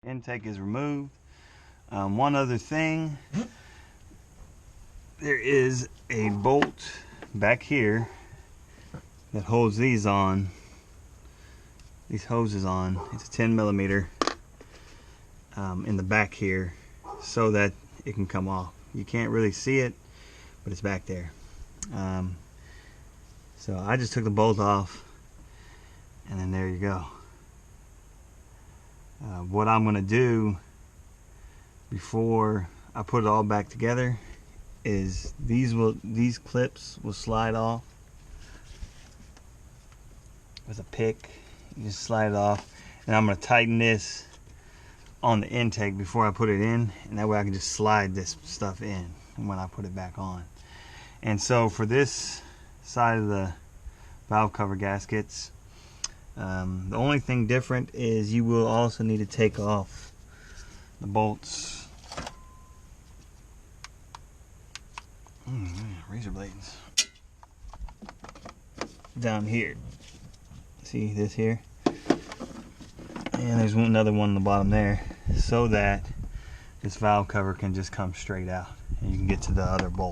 Intake is removed. One other thing, there is a bolt back here that holds these hoses on. It's a 10 millimeter in the back here so that it can come off. You can't really see it, but it's back there. So I just took the bolt off, and then there you go. What I'm going to do before I put it all back together is these clips will slide off with a pick. You just slide it off, and I'm going to tighten this on the intake before I put it in, and that way I can just slide this stuff in when I put it back on. And so for this side of the valve cover gaskets, the only thing different is you will also need to take off the bolts. Razor blades down here. See this here? And there's another one on the bottom there, so that this valve cover can just come straight out and you can get to the other bolt.